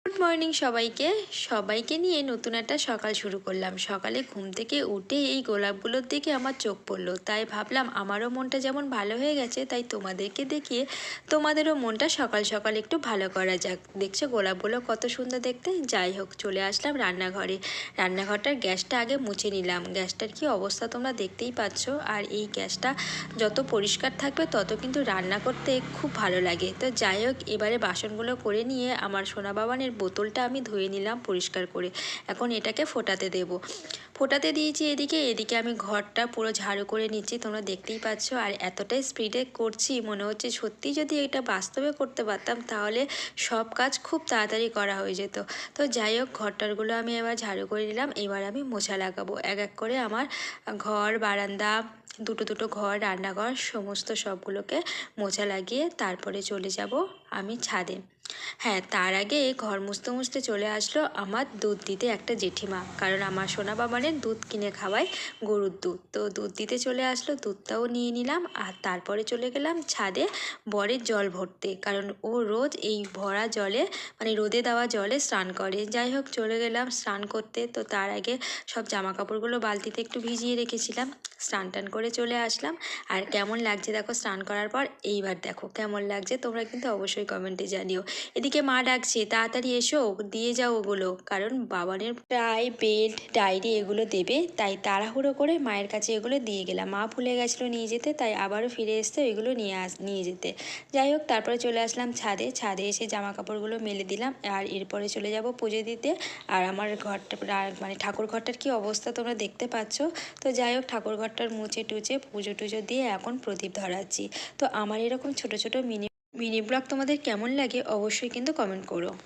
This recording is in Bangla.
গুড মর্নিং সবাইকে নিয়ে নতুন একটা সকাল শুরু করলাম। সকালে ঘুম থেকে উঠে এই গোলাপগুলোর দিকে আমার চোখ পড়লো, তাই ভাবলাম আমারও মনটা যেমন ভালো হয়ে গেছে, তাই তোমাদেরকে দেখিয়ে তোমাদেরও মনটা সকাল সকাল একটু ভালো করা যাক। দেখছো গোলাপগুলো কত সুন্দর দেখতে। যাই হোক, চলে আসলাম রান্নাঘরে। রান্নাঘরটার গ্যাসটা আগে মুছে নিলাম। গ্যাসটার কি অবস্থা তোমরা দেখতেই পাচ্ছ। আর এই গ্যাসটা যত পরিষ্কার থাকবে তত কিন্তু রান্না করতে খুব ভালো লাগে। তো যাই হোক, এবারে বাসনগুলো করে নিয়ে আমার সোনা বাবানের বোতলটা আমি ধুয়ে নিলাম পরিষ্কার করে। এখন এটাকে ফোটাতে দিয়েছি। এদিকে আমি ঘরটা পুরো ঝাড়ু করে নিচ্ছি, তোমরা দেখতেই পাচ্ছ। আর এতটাই স্পিডে করছি, মনে হচ্ছে সত্যি যদি এটা বাস্তবে করতে পারতাম তাহলে সব কাজ খুব তাড়াতাড়ি করা হয়ে যেত। তো যাই হোক, ঘরটারগুলো আমি এবার ঝাড়ু করে নিলাম। এবার আমি মোছা লাগাবো এক এক করে। আমার ঘর, বারান্দা, দুটো ঘর, রান্নাঘর সমস্ত সবগুলোকে মোছা লাগিয়ে তারপরে চলে যাব আমি ছাদে। হ্যাঁ, তার আগে ঘর মুছতে মুছতে চলে আসলো আমার দুধ দিতে একটা জেঠিমা। কারণ আমার সোনা বাবানের দুধ কিনে খাওয়ায়, গরুর দুধ। তো দুধ দিতে চলে আসলো, দুধটাও নিয়ে নিলাম। আর তারপরে চলে গেলাম ছাদে বরের জল ভরতে, কারণ ও রোজ এই ভরা জলে, মানে রোদে দেওয়া জলে স্নান করে। যাই হোক, চলে গেলাম স্নান করতে। তো তার আগে সব জামা কাপড়গুলো বালতিতে একটু ভিজিয়ে রেখেছিলাম। স্নান টান করে চলে আসলাম। আর কেমন লাগছে দেখো স্নান করার পর। এইবার দেখো কেমন লাগছে, তোমরা কিন্তু অবশ্যই কমেন্টে জানিও। এদিকে মা ডাকছে, তাড়াতাড়ি এসো, দিয়ে যাও ওগুলো। কারণ বাবানের টাই, বেল্ট, ডায়েরি এগুলো দেবে, তাই তাড়াহুড়ো করে মায়ের কাছে এগুলো দিয়ে গেলাম। মা ভুলে গেছিলো নিয়ে যেতে, তাই আবারও ফিরে এসতে ওইগুলো নিয়ে যেতে। যাই হোক, তারপরে চলে আসলাম ছাদে এসে জামা কাপড়গুলো মেলে দিলাম। আর এরপরে চলে যাব পুজো দিতে। আর আমার ঘরটা, মানে ঠাকুর ঘরটার কি অবস্থা তোমরা দেখতে পাচ্ছ। তো যাই হোক, ঠাকুর ঘরটার মুছে টুচে পুজো টুজো দিয়ে এখন প্রদীপ ধরাচ্ছি। তো আমার এরকম ছোট ছোট মিনি ব্লগ তোমাদের কেমন লাগে অবশ্যই কিন্তু কমেন্ট করো।